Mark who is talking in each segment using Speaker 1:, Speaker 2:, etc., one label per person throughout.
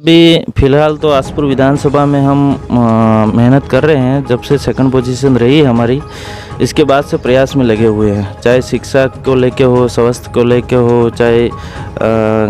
Speaker 1: अभी फ़िलहाल तो आसपुर विधानसभा में हम मेहनत कर रहे हैं। जब से सेकंड पोजीशन रही है हमारी, इसके बाद से प्रयास में लगे हुए हैं। चाहे शिक्षा को लेके हो, स्वास्थ्य को लेके हो, चाहे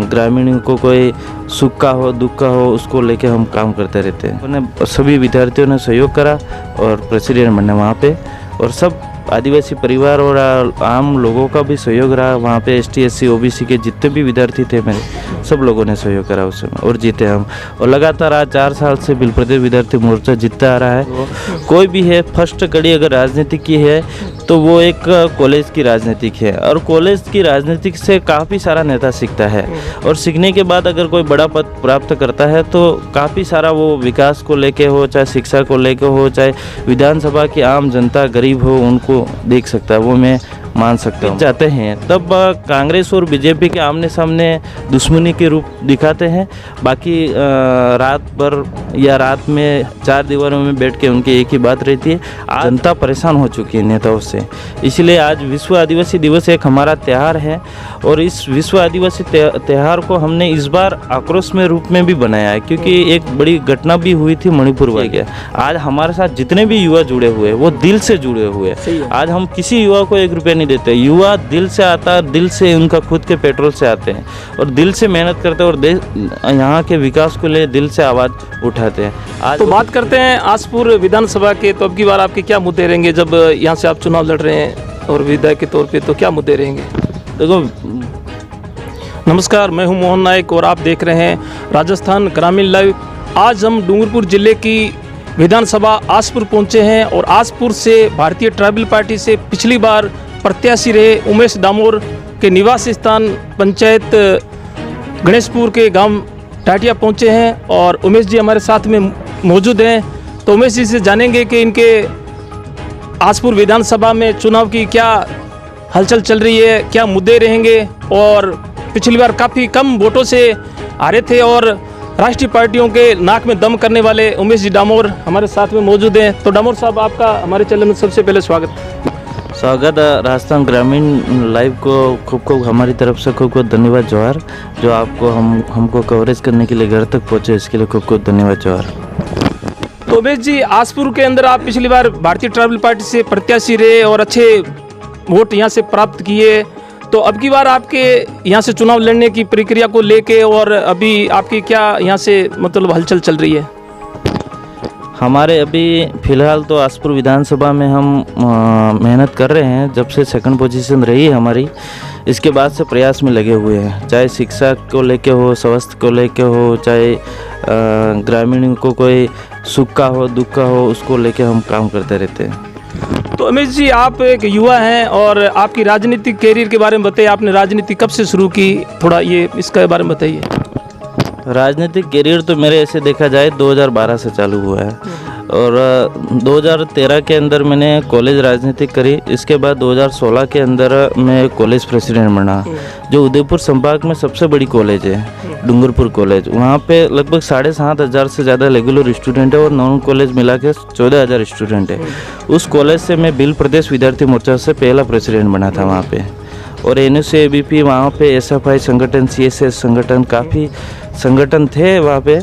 Speaker 1: ग्रामीणों को कोई सुख का हो, दुख का हो, उसको लेके हम काम करते रहते हैं। उन्हें सभी विद्यार्थियों ने सहयोग करा और प्रेसिडेंट बने वहाँ पे, और सब आदिवासी परिवार और आम लोगों का भी सहयोग रहा। वहाँ पे ST SC OBC के जितने भी विद्यार्थी थे मेरे, सब लोगों ने सहयोग करा उस समय, और जीते हम। और लगातार आज 4 साल से बिल प्रदेश विद्यार्थी मोर्चा जीतता आ रहा है। कोई भी है, फर्स्ट कड़ी अगर राजनीति की है तो वो एक कॉलेज की राजनीतिक है, और कॉलेज की राजनीतिक से काफ़ी सारा नेता सीखता है, और सीखने के बाद अगर कोई बड़ा पद प्राप्त करता है तो काफ़ी सारा वो विकास को लेके हो, चाहे शिक्षा को लेके हो, चाहे विधानसभा की आम जनता गरीब हो, उनको देख सकता है। वो मैं मान सकता हूँ। चाहते हैं तब कांग्रेस और बीजेपी के आमने सामने दुश्मनी के रूप दिखाते हैं। बाकी रात भर या रात में 4 दीवारों में बैठ के उनकी एक ही बात रहती है। आज जनता परेशान हो चुकी है नेताओं से, इसलिए आज विश्व आदिवासी दिवस एक हमारा त्यौहार है, और इस विश्व आदिवासी त्यौहार को हमने इस बार आक्रोश में रूप में भी बनाया है, क्योंकि एक बड़ी घटना भी हुई थी मणिपुर वाली। आज हमारे साथ जितने भी युवा जुड़े हुए हैं वो दिल से जुड़े हुए हैं। आज हम किसी युवा को 1 रुपया नहीं देते। युवा दिल से आता है, दिल से उनका खुद के पेट्रोल से आते हैं, और दिल से मेहनत करते हैं, और यहाँ के विकास को लिए दिल से आवाज़ उठाते हैं। आज
Speaker 2: तो बात करते हैं आसपुर विधानसभा के, तो अब की बार आपके क्या मुद्दे रहेंगे जब यहाँ से आप चुनाव लड़ रहे हैं और विधायक के तौर पे, तो क्या मुद्दे रहेंगे?
Speaker 1: देखो,
Speaker 2: नमस्कार, मैं हूं मोहन नायक और आप देख रहे हैं राजस्थान ग्रामीण लाइव। आज हम डूंगरपुर जिले की विधानसभा आसपुर पहुंचे हैं, और आसपुर से भारतीय ट्राइबल पार्टी से पिछली बार प्रत्याशी रहे उमेश डामोर के निवास स्थान पंचायत गणेशपुर के गांव टाटिया पहुंचे हैं, और उमेश जी हमारे साथ में मौजूद हैं। तो उमेश जी से जानेंगे कि इनके आसपुर विधानसभा में चुनाव की क्या हलचल चल रही है, क्या मुद्दे रहेंगे, और पिछली बार काफ़ी कम वोटों से हारे थे, और राष्ट्रीय पार्टियों के नाक में दम करने वाले उमेश जी डामोर हमारे साथ में मौजूद हैं। तो डामोर साहब, आपका हमारे चैनल में सबसे पहले स्वागत।
Speaker 1: राजस्थान ग्रामीण लाइव को खूब हमारी तरफ से खूब धन्यवाद जोहार, जो आपको हमको कवरेज करने के लिए घर तक पहुँचे, इसके लिए खूब धन्यवाद जोहार।
Speaker 2: तो उमेश जी, आसपुर के अंदर आप पिछली बार भारतीय ट्राइबल पार्टी से प्रत्याशी रहे और अच्छे वोट यहाँ से प्राप्त किए, तो अब की बार आपके यहाँ से चुनाव लड़ने की प्रक्रिया को लेके और अभी आपकी क्या यहाँ से मतलब हलचल चल रही है?
Speaker 1: हमारे अभी फ़िलहाल तो आसपुर विधानसभा में हम मेहनत कर रहे हैं। जब से सेकंड पोजीशन रही है हमारी, इसके बाद से प्रयास में लगे हुए हैं। चाहे शिक्षा को लेके हो, स्वास्थ्य को लेके हो, चाहे ग्रामीणों को कोई सुख का हो, दुख का हो, उसको लेके हम काम करते रहते हैं।
Speaker 2: तो उमेश जी, आप एक युवा हैं और आपकी राजनीतिक कैरियर के बारे में बताइए। आपने राजनीति कब से शुरू की, थोड़ा ये इसके बारे में बताइए।
Speaker 1: राजनीतिक करियर तो मेरे ऐसे देखा जाए 2012 से चालू हुआ है, और 2013 के अंदर मैंने कॉलेज राजनीति करी। इसके बाद 2016 के अंदर मैं कॉलेज प्रेसिडेंट बना, जो उदयपुर संभाग में सबसे बड़ी कॉलेज है, डूंगरपुर कॉलेज। वहाँ पे लगभग 7,500 से ज़्यादा रेगुलर स्टूडेंट है, और नॉन कॉलेज मिला के 14,000 स्टूडेंट है। उस कॉलेज से मैं बिल प्रदेश विद्यार्थी मोर्चा से पहला प्रेसिडेंट बना था वहाँ पे, और NUC ABP वहाँ पे SFI संगठन, CSS संगठन, काफ़ी संगठन थे वहाँ पे,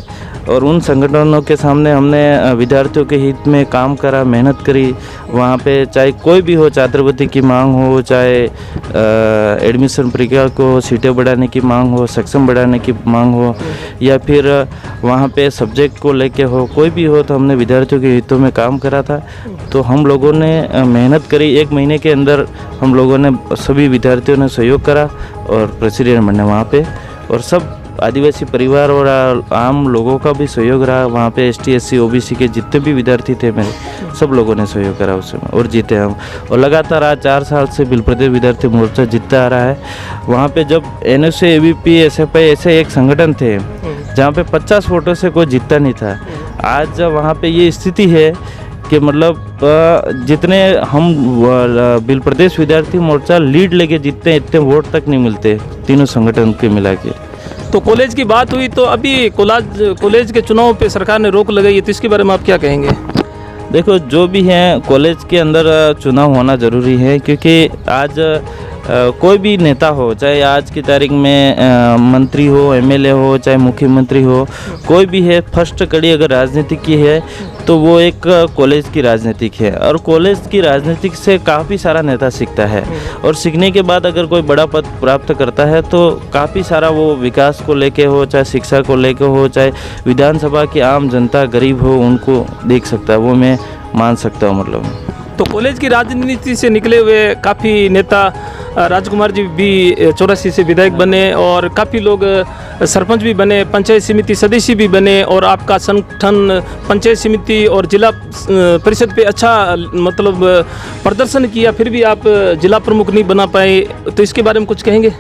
Speaker 1: और उन संगठनों के सामने हमने विद्यार्थियों के हित में काम करा, मेहनत करी। वहाँ पे चाहे कोई भी हो, छात्रवृत्ति की मांग हो, चाहे एडमिशन प्रक्रिया को सीटें बढ़ाने की मांग हो, सक्षम बढ़ाने की मांग हो, या फिर वहाँ पे सब्जेक्ट को लेके हो, कोई भी हो, तो हमने विद्यार्थियों के हितों में काम करा था। तो हम लोगों ने मेहनत करी। 1 महीने के अंदर हम लोगों ने, सभी विद्यार्थियों ने सहयोग करा और प्रेसिडेंट बने वहाँ पे, और सब आदिवासी परिवार और आम लोगों का भी सहयोग रहा। वहाँ पे ST SC OBC के जितने भी विद्यार्थी थे मेरे, सब लोगों ने सहयोग करा उस समय, और जीते हम। और लगातार आज 4 साल से बिल प्रदेश विद्यार्थी मोर्चा जीतता आ रहा है। वहाँ पे जब NUC ABP SFI ऐसे एक संगठन थे जहाँ पे 50 वोटों से कोई जीतता नहीं था, आज वहाँ पे ये स्थिति है कि मतलब जितने हम बिल प्रदेश विद्यार्थी मोर्चा लीड लेके जीतते हैं, इतने वोट तक नहीं मिलते तीनों संगठन के मिला के।
Speaker 2: तो कॉलेज की बात हुई, तो अभी कॉलेज के चुनाव पे सरकार ने रोक लगाई है, तो इसके बारे में आप क्या कहेंगे?
Speaker 1: देखो, जो भी है कॉलेज के अंदर चुनाव होना ज़रूरी है, क्योंकि आज कोई भी नेता हो, चाहे आज की तारीख में मंत्री हो, एमएलए हो, चाहे मुख्यमंत्री हो, कोई भी है, फर्स्ट कड़ी अगर राजनीति की है तो वो एक कॉलेज की राजनीतिक है। और कॉलेज की राजनीतिक से काफ़ी सारा नेता सीखता है, और सीखने के बाद अगर कोई बड़ा पद प्राप्त करता है तो काफ़ी सारा वो विकास को लेके हो, चाहे शिक्षा को लेके हो, चाहे विधानसभा की आम जनता गरीब हो, उनको देख सकता है। वो मैं मान सकता हूँ। मतलब
Speaker 2: तो कॉलेज की राजनीति से निकले हुए काफ़ी नेता, राजकुमार जी भी 84 से विधायक बने और काफ़ी लोग सरपंच भी बने, पंचायत समिति सदस्य भी बने, और आपका संगठन पंचायत समिति और जिला परिषद पे अच्छा मतलब प्रदर्शन किया, फिर भी आप जिला प्रमुख नहीं बना पाए, तो इसके बारे में कुछ कहेंगे?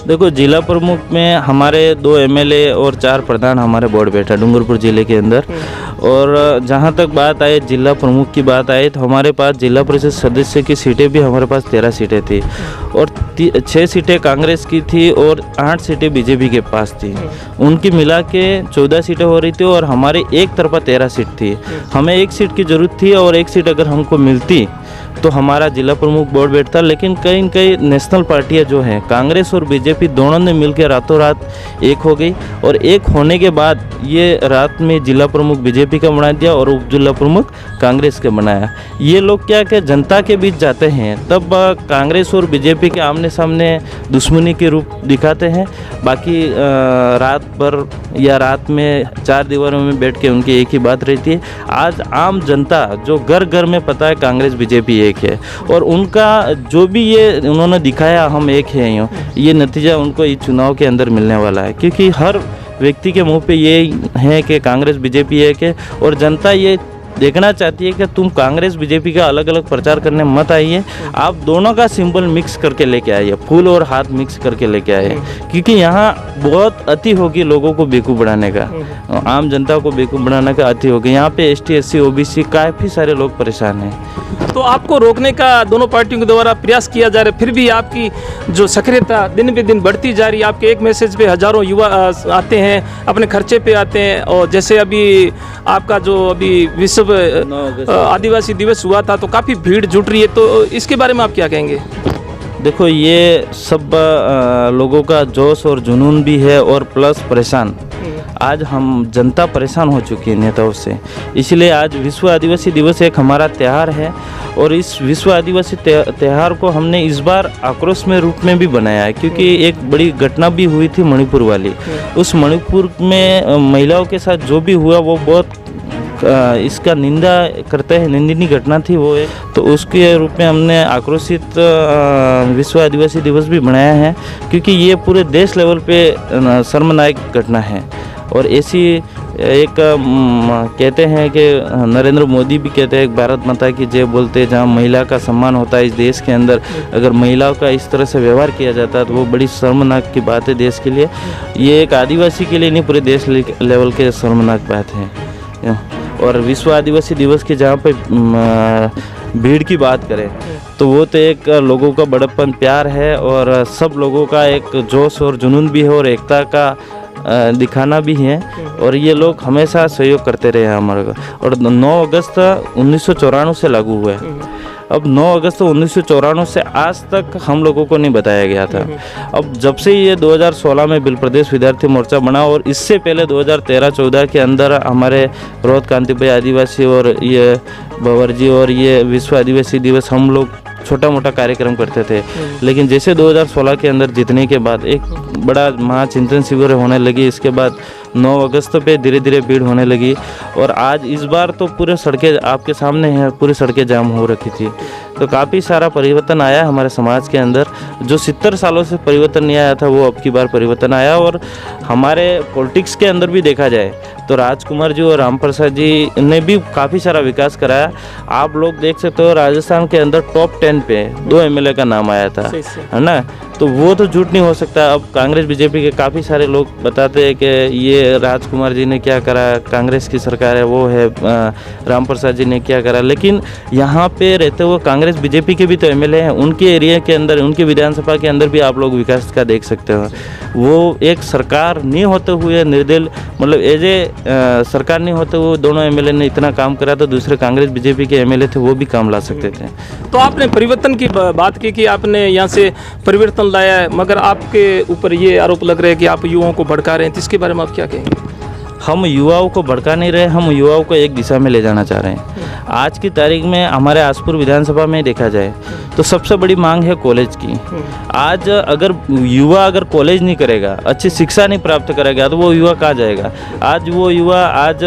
Speaker 1: देखो, जिला प्रमुख में हमारे 2 एमएलए और 4 प्रधान हमारे बोर्ड बैठा डूंगरपुर ज़िले के अंदर। और जहाँ तक बात आए जिला प्रमुख की बात आए, तो हमारे पास जिला परिषद सदस्य की सीटें भी हमारे पास 13 सीटें थी, और 6 सीटें कांग्रेस की थी और 8 सीटें बीजेपी के पास थी। उनकी मिला के 14 सीटें हो रही थी, और हमारे एक तरफा 13 सीट थी। हमें 1 सीट की ज़रूरत थी, और 1 सीट अगर हमको मिलती तो हमारा जिला प्रमुख बोर्ड बैठता। लेकिन कई नेशनल पार्टियां जो हैं, कांग्रेस और बीजेपी दोनों ने मिलकर रातों रात एक हो गई, और एक होने के बाद ये रात में जिला प्रमुख बीजेपी का बना दिया और उप जिला प्रमुख कांग्रेस का बनाया। ये लोग क्या कि जनता के बीच जाते हैं तब कांग्रेस और बीजेपी के आमने सामने दुश्मनी के रूप दिखाते हैं, बाकी रात भर या रात में 4 दीवारों में बैठ के उनकी एक ही बात रहती है। आज आम जनता जो घर घर में पता है कांग्रेस बीजेपी एक है, और उनका जो भी ये उन्होंने दिखाया हम एक हैं, ये नतीजा उनको इस चुनाव के अंदर मिलने वाला है, क्योंकि हर व्यक्ति के मुंह पे ये है कि कांग्रेस बीजेपी एक है, और जनता ये देखना चाहती है कि तुम कांग्रेस बीजेपी का अलग अलग प्रचार करने मत आइए, आप दोनों का सिंबल मिक्स करके लेके आइए, फूल और हाथ मिक्स करके लेके आइए, क्योंकि यहाँ बहुत अति होगी लोगों को बेवकूफ़ बनाने का, आम जनता को बेवकूफ़ बनाने का अति होगी। यहाँ पे ST SC OBC काफ़ी सारे लोग परेशान हैं।
Speaker 2: तो आपको रोकने का दोनों पार्टियों के द्वारा प्रयास किया जा रहा है, फिर भी आपकी जो सक्रियता दिन पे दिन बढ़ती जा रही है। आपके एक मैसेज पे हज़ारों युवा आते हैं, अपने खर्चे पे आते हैं, और जैसे अभी आपका जो अभी विश्व आदिवासी दिवस हुआ था तो काफ़ी भीड़ जुट रही है, तो इसके बारे में आप क्या कहेंगे?
Speaker 1: देखो, ये सब लोगों का जोश और जुनून भी है, और प्लस परेशान। आज हम जनता परेशान हो चुकी है नेताओं से, इसलिए आज विश्व आदिवासी दिवस एक हमारा त्यौहार है, और इस विश्व आदिवासी त्यौहार को हमने इस बार आक्रोश में रूप में भी बनाया है, क्योंकि एक बड़ी घटना भी हुई थी मणिपुर वाली। उस मणिपुर में महिलाओं के साथ जो भी हुआ वो बहुत इसका निंदा करते हैं, निंदनीय घटना थी वो एक, तो उसके रूप में हमने आक्रोशित विश्व आदिवासी दिवस भी बनाया है, क्योंकि ये पूरे देश लेवल पे शर्मनाक घटना है। और ऐसी एक कहते हैं कि नरेंद्र मोदी भी कहते हैं भारत माता की जय बोलते हैं, जहाँ महिला का सम्मान होता है इस देश के अंदर, अगर महिलाओं का इस तरह से व्यवहार किया जाता है तो वो बड़ी शर्मनाक की बात है देश के लिए। ये एक आदिवासी के लिए नहीं, पूरे देश लेवल के शर्मनाक बात है। और विश्व आदिवासी दिवस के जहाँ पे भीड़ की बात करें तो वो तो एक लोगों का बड़प्पन प्यार है, और सब लोगों का एक जोश और जुनून भी है, और एकता का दिखाना भी है, और ये लोग हमेशा सहयोग करते रहे हैं हमारे को। और 9 अगस्त 1994 से लागू हुआ है। अब 9 अगस्त 1994 से आज तक हम लोगों को नहीं बताया गया था। अब जब से ये 2016 में बिल प्रदेश विद्यार्थी मोर्चा बना, और इससे पहले 2013-14 के अंदर हमारे रोहत कांति भाई आदिवासी और ये भंवर जी और ये विश्व आदिवासी दिवस हम लोग छोटा मोटा कार्यक्रम करते थे। लेकिन जैसे 2016 के अंदर जीतने के बाद एक बड़ा महाचिंतन शिविर होने लगी, इसके बाद 9 अगस्त पे धीरे धीरे भीड़ होने लगी, और आज इस बार तो पूरे सड़कें आपके सामने हैं, पूरी सड़कें जाम हो रखी थी। तो काफ़ी सारा परिवर्तन आया हमारे समाज के अंदर, जो 70 सालों से परिवर्तन नहीं आया था वो अब की बार परिवर्तन आया। और हमारे पॉलिटिक्स के अंदर भी देखा जाए तो राजकुमार जी और रामप्रसाद जी ने भी काफ़ी सारा विकास कराया। आप लोग देख सकते हो राजस्थान के अंदर टॉप 10 पे 2 MLA का नाम आया था, है ना, तो वो तो झूठ नहीं हो सकता। अब कांग्रेस बीजेपी के काफ़ी सारे लोग बताते हैं कि ये राजकुमार जी ने क्या करा, कांग्रेस की सरकार है वो है, रामप्रसाद जी ने क्या करा, लेकिन यहाँ पे रहते हुए कांग्रेस कांग्रेस बीजेपी के भी तो एमएलए हैं, उनके एरिया के अंदर, उनके विधानसभा के अंदर भी आप लोग विकास का देख सकते हो। वो एक सरकार नहीं होते हुए निर्दल, मतलब एज ए सरकार नहीं होते हुए दोनों एमएलए ने इतना काम करा, तो दूसरे कांग्रेस बीजेपी के एमएलए थे वो भी काम ला सकते थे।
Speaker 2: तो आपने परिवर्तन की बात की कि आपने यहाँ से परिवर्तन लाया है, मगर आपके ऊपर ये आरोप लग रहा है कि आप युवाओं को भड़का रहे हैं, तो इसके बारे में आप क्या कहेंगे?
Speaker 1: हम युवाओं को भड़का नहीं रहे, हम युवाओं को एक दिशा में ले जाना चाह रहे हैं। आज की तारीख में हमारे आसपुर विधानसभा में देखा जाए तो सबसे बड़ी मांग है कॉलेज की। आज अगर युवा अगर कॉलेज नहीं करेगा, अच्छी शिक्षा नहीं प्राप्त करेगा, तो वो युवा कहाँ जाएगा? आज वो युवा आज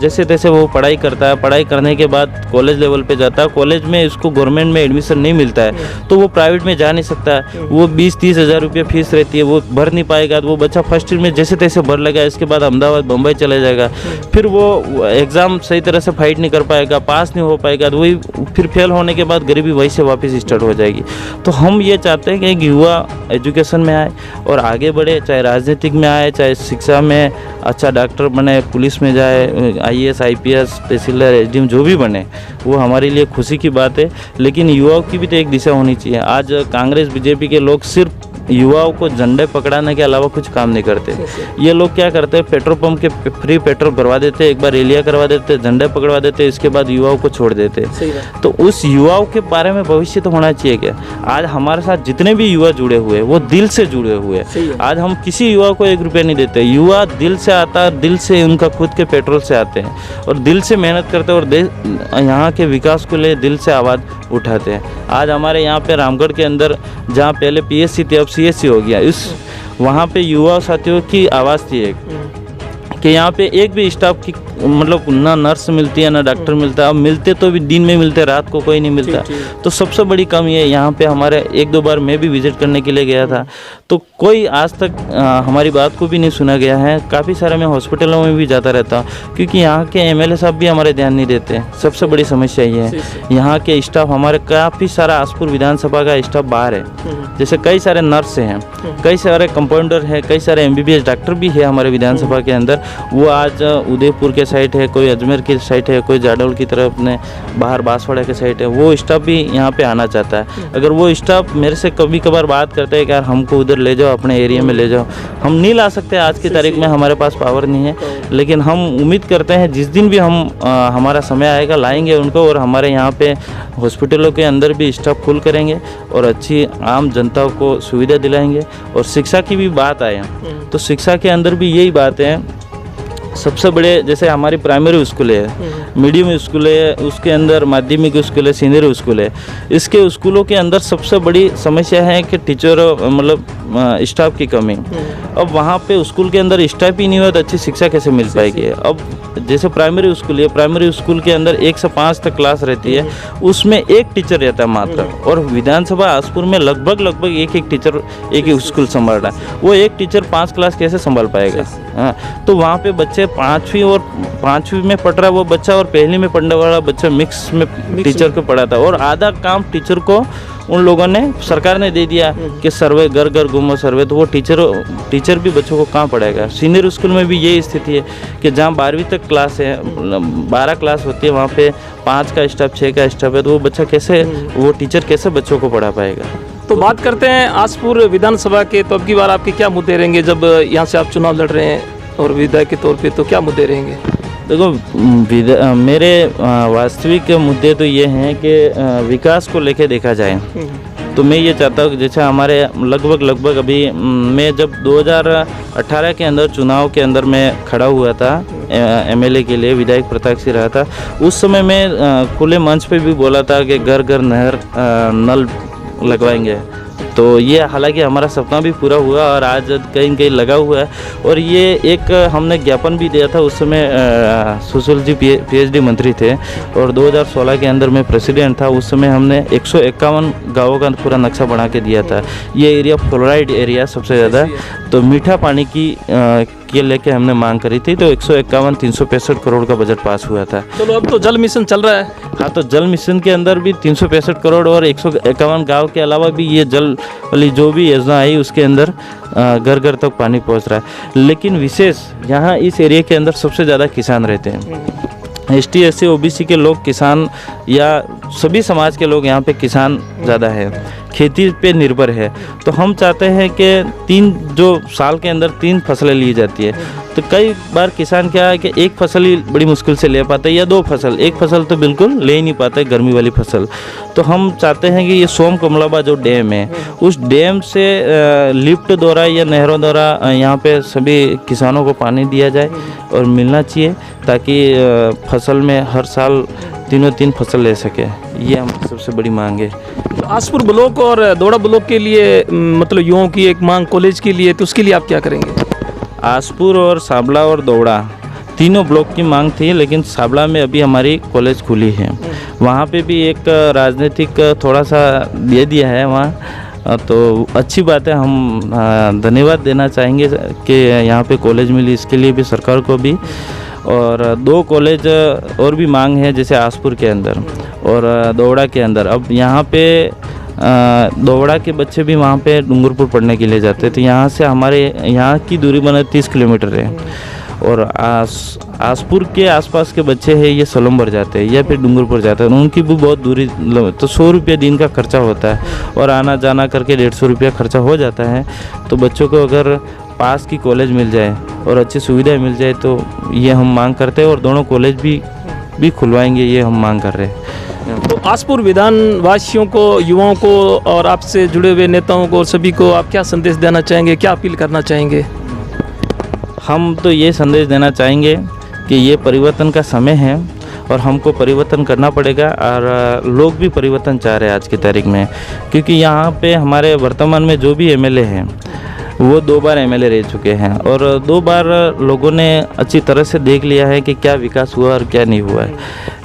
Speaker 1: जैसे तैसे वो पढ़ाई करता है, पढ़ाई करने के बाद कॉलेज लेवल पे जाता है, कॉलेज में उसको गवर्नमेंट में एडमिशन नहीं मिलता है तो वो प्राइवेट में जा नहीं सकता है। वो 20-30 हज़ार रुपये फीस रहती है, वो भर नहीं पाएगा, तो वो बच्चा फर्स्ट ईयर में जैसे तैसे भर लेगा, इसके बाद अहमदाबाद बम्बई चले जाएगा, फिर वो एग्ज़ाम सही तरह से फाइट नहीं कर पाएगा, पास नहीं हो पाएगा, तो वही फिर फेल होने के बाद गरीबी वहीं से वापस स्टार्ट हो जाएगी। तो हम ये चाहते हैं कि एक युवा एजुकेशन में आए और आगे बढ़े, चाहे राजनीतिक में आए, चाहे शिक्षा में अच्छा डॉक्टर बने, पुलिस में जाए, IAS IPS तहसीलदार SDM जो भी बने, वो हमारे लिए खुशी की बात है। लेकिन युवाओं की भी तो एक दिशा होनी चाहिए। आज कांग्रेस बीजेपी के लोग सिर्फ युवाओं को झंडे पकड़ाने के अलावा कुछ काम नहीं करते। ये लोग क्या करते हैं, पेट्रोल पंप के फ्री पेट्रोल भरवा देते, एक बार रैलियाँ करवा देते, झंडे पकड़वा देते, इसके बाद युवाओं को छोड़ देते। तो उस युवाओं के बारे में भविष्य तो होना चाहिए क्या? आज हमारे साथ जितने भी युवा जुड़े हुए हैं वो दिल से जुड़े हुए हैं। आज हम किसी युवा को 1 रुपया नहीं देते, युवा दिल से आता है, दिल से उनका खुद के पेट्रोल से आते हैं और दिल से मेहनत करते हैं और यहाँ के विकास को लिए दिल से आवाज़ उठाते हैं। आज हमारे यहाँ पे रामगढ़ के अंदर जहाँ पहले PSC थी अब CSC हो गया, इस वहाँ पे युवा साथियों की आवाज़ थी एक कि यहाँ पे एक भी स्टाफ की मतलब ना नर्स मिलती है ना डॉक्टर मिलता है। अब मिलते तो भी दिन में मिलते, रात को कोई नहीं मिलता। तो सबसे बड़ी कमी है यहाँ पे। हमारे 1-2 बार मैं भी विजिट करने के लिए गया था तो कोई आज तक हमारी बात को भी नहीं सुना गया है। काफ़ी सारे मैं हॉस्पिटलों में भी जाता रहता हूँ क्योंकि यहाँ के MLA साहब भी हमारे ध्यान नहीं देते। सबसे बड़ी समस्या ये है, यहाँ के स्टाफ हमारे काफ़ी सारा आसपुर विधानसभा का स्टाफ बाहर है। जैसे कई सारे नर्स हैं, कई सारे कंपाउंडर हैं, कई सारे MBBS डॉक्टर भी है हमारे विधानसभा के अंदर। वो आज उदयपुर के साइड है, कोई अजमेर की साइड है, कोई जाडौल की तरफ अपने बाहर बांसवाड़ा के साइड है। वो स्टाफ भी यहाँ पे आना चाहता है। अगर वो स्टाफ मेरे से कभी कभार बात करते हैं कि यार हमको उधर ले जाओ, अपने एरिया में ले जाओ, हम नहीं ला सकते आज की तारीख में, हमारे पास पावर नहीं है। लेकिन हम उम्मीद करते हैं जिस दिन भी हमारा समय आएगा लाएंगे उनको और हमारे यहाँ पे हॉस्पिटलों के अंदर भी स्टाफ फुल करेंगे और अच्छी आम जनता को सुविधा दिलाएंगे। और शिक्षा की भी बात आए तो शिक्षा के अंदर भी यही बात है। सबसे बड़े जैसे हमारी प्राइमरी स्कूल है, मीडियम स्कूल है, उसके अंदर माध्यमिक स्कूल है, सीनियर स्कूल है। इसके स्कूलों के अंदर सबसे बड़ी समस्या है कि टीचर मतलब स्टाफ की कमी। अब वहाँ पे स्कूल के अंदर स्टाफ ही नहीं हुआ तो अच्छी शिक्षा कैसे मिल पाएगी। अब जैसे प्राइमरी स्कूल है, प्राइमरी स्कूल के अंदर 1 से 5 तक क्लास रहती है, उसमें एक टीचर रहता है मात्र। और विधानसभा आसपुर में लगभग एक टीचर एक स्कूल संभाल रहा है। वो एक टीचर 5 क्लास कैसे संभाल पाएगा? हाँ, तो वहाँ पे बच्चे 5वीं में पढ़ रहा वो बच्चा और पहली में पढ़ने वाला बच्चा मिक्स में टीचर को पढ़ाता और आधा काम टीचर को उन लोगों ने सरकार ने दे दिया कि सर्वे घर घर घूमो सर्वे। तो वो टीचर भी बच्चों को कहाँ पढ़ाएगा? सीनियर स्कूल में भी यही स्थिति है कि जहाँ 12वीं तक क्लास है, 12 क्लास होती है, वहाँ पे 5 का स्टाफ 6 का स्टाफ है, तो वो बच्चा कैसे, वो टीचर कैसे बच्चों को पढ़ा पाएगा?
Speaker 2: तो बात करते हैं आसपुर विधानसभा के। तो अब की बार आपके क्या मुद्दे रहेंगे जब यहाँ से आप चुनाव लड़ रहे हैं और विधायक के तौर पे, तो क्या मुद्दे रहेंगे?
Speaker 1: देखो मेरे वास्तविक मुद्दे तो ये हैं कि विकास को लेके देखा जाए तो मैं ये चाहता हूँ कि जैसे हमारे लगभग अभी मैं जब 2018 के अंदर चुनाव के अंदर मैं खड़ा हुआ था MLA के लिए, विधायक प्रताप सिंह रहा था, उस समय मैं खुले मंच पे भी बोला था कि घर घर नहर नल लगवाएंगे। तो ये हालांकि हमारा सपना भी पूरा हुआ और आज कहीं कहीं लगा हुआ है। और ये एक हमने ज्ञापन भी दिया था, उस समय सुशील जी PhD मंत्री थे और 2016 के अंदर मैं प्रेसिडेंट था। उस समय हमने 151 गाँवों का पूरा नक्शा बना के दिया था। ये एरिया फ्लोराइड एरिया सबसे ज़्यादा, तो मीठा पानी की के लेके हमने मांग करी थी। तो 151 365 करोड़ का बजट पास हुआ था।
Speaker 2: चलो अब तो जल मिशन चल रहा है।
Speaker 1: हाँ, तो जल मिशन के अंदर भी 365 करोड़ और 151 गांव के अलावा भी ये जल वाली जो भी योजना आई उसके अंदर घर घर तक पानी पहुंच रहा है। लेकिन विशेष यहाँ इस एरिया के अंदर सबसे ज़्यादा किसान रहते हैं। ST SC OBC के लोग किसान या सभी समाज के लोग यहाँ पे किसान ज़्यादा है, खेती पे निर्भर है। तो हम चाहते हैं कि जो साल के अंदर 3 फसलें ली जाती है, तो कई बार किसान क्या है कि एक फसल ही बड़ी मुश्किल से ले पाता है या 2 फसल, एक फसल तो बिल्कुल ले ही नहीं पाता है, गर्मी वाली फसल। तो हम चाहते हैं कि ये सोम कमलाबा जो डैम है, उस डैम से लिफ्ट द्वारा या नहरों द्वारा यहाँ पे सभी किसानों को पानी दिया जाए और मिलना चाहिए, ताकि फसल में हर साल 3 फसल ले सके। ये हमारी सबसे बड़ी मांग है।
Speaker 2: तो आसपुर ब्लॉक और दोड़ा ब्लॉक के लिए मतलब युवाओं की एक मांग कॉलेज के लिए, तो उसके लिए आप क्या करेंगे?
Speaker 1: आसपुर और साबला और दौड़ा तीनों ब्लॉक की मांग थी, लेकिन साबला में अभी हमारी कॉलेज खुली है, वहाँ पे भी एक राजनीतिक थोड़ा सा दे दिया है वहाँ, तो अच्छी बात है। हम धन्यवाद देना चाहेंगे कि यहाँ पे कॉलेज मिली, इसके लिए भी सरकार को भी। और 2 कॉलेज और भी मांग है, जैसे आसपुर के अंदर और दौड़ा के अंदर। अब यहाँ पे दौड़ा के बच्चे भी वहाँ पे डूंगरपुर पढ़ने के लिए जाते हैं, तो यहाँ से हमारे यहाँ की दूरी बना 30 किलोमीटर है। और आसपुर के आसपास के बच्चे हैं, ये सलम्बर जाते हैं या फिर डूंगरपुर जाते हैं, उनकी भी बहुत दूरी, तो 100 रुपये दिन का खर्चा होता है और आना जाना करके 150 रुपया खर्चा हो जाता है। तो बच्चों को अगर पास की कॉलेज मिल जाए और अच्छी सुविधाएं मिल जाए, तो ये हम मांग करते हैं और दोनों कॉलेज भी खुलवाएंगे, ये हम मांग कर रहे हैं।
Speaker 2: तो आसपुर विधान वासियों को, युवाओं को और आपसे जुड़े हुए नेताओं को और सभी को आप क्या संदेश देना चाहेंगे, क्या अपील करना चाहेंगे?
Speaker 1: हम तो ये संदेश देना चाहेंगे कि ये परिवर्तन का समय है और हमको परिवर्तन करना पड़ेगा, और लोग भी परिवर्तन चाह रहे हैं आज की तारीख में, क्योंकि यहाँ पे हमारे वर्तमान में जो भी MLA हैं वो 2 बार MLA रह चुके हैं और 2 बार लोगों ने अच्छी तरह से देख लिया है कि क्या विकास हुआ और क्या नहीं हुआ है।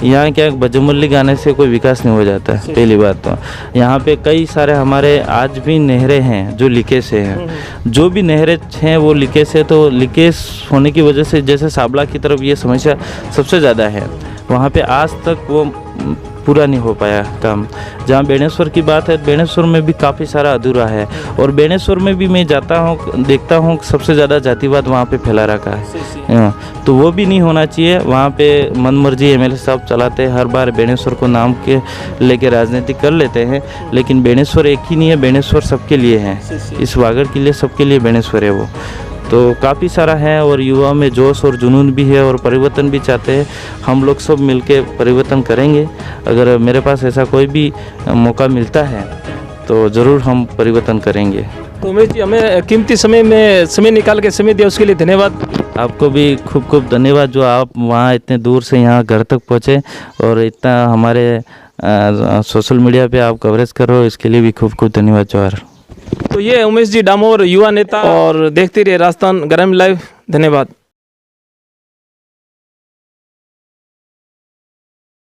Speaker 1: यहाँ क्या बजमुल्ली गाने से कोई विकास नहीं हो जाता है, पहली बात तो। यहाँ पे कई सारे हमारे आज भी नहरें हैं जो लीकेज से हैं, जो भी नहरें हैं वो लीकेज से, तो लीकेज होने की वजह से जैसे साबला की तरफ ये समस्या सबसे ज़्यादा है, वहाँ पे आज तक वो पूरा नहीं हो पाया काम। जहाँ बेणेश्वर की बात है, बेणेश्वर में भी काफ़ी सारा अधूरा है, और बेणेश्वर में भी मैं जाता हूँ, देखता हूँ सबसे ज़्यादा जातिवाद वहाँ पे फैला रखा है, तो वो भी नहीं होना चाहिए। वहाँ पे मनमर्जी MLA साहब चलाते हैं, हर बार बेणेश्वर को नाम के लेके राजनीति कर लेते हैं, लेकिन बेणेश्वर एक ही नहीं है, बेणेश्वर सबके लिए है, इस वागड़ के लिए सबके लिए बेणेश्वर है वो। तो काफ़ी सारा है और युवा में जोश और जुनून भी है और परिवर्तन भी चाहते हैं। हम लोग सब मिलके परिवर्तन करेंगे। अगर मेरे पास ऐसा कोई भी मौका मिलता है तो ज़रूर हम परिवर्तन करेंगे।
Speaker 2: तो उमेश जी, हमें कीमती समय निकाल के समय दिया, उसके लिए धन्यवाद।
Speaker 1: आपको भी खूब खूब धन्यवाद, जो आप वहाँ इतने दूर से यहाँ घर तक पहुँचे और इतना हमारे सोशल मीडिया पे आप कवरेज कर रहे हो, इसके लिए भी खूब खूब धन्यवाद जवाहर।
Speaker 2: तो ये उमेश जी डामोर, युवा नेता, और देखते रहिए राजस्थान ग्रामीण लाइव। धन्यवाद।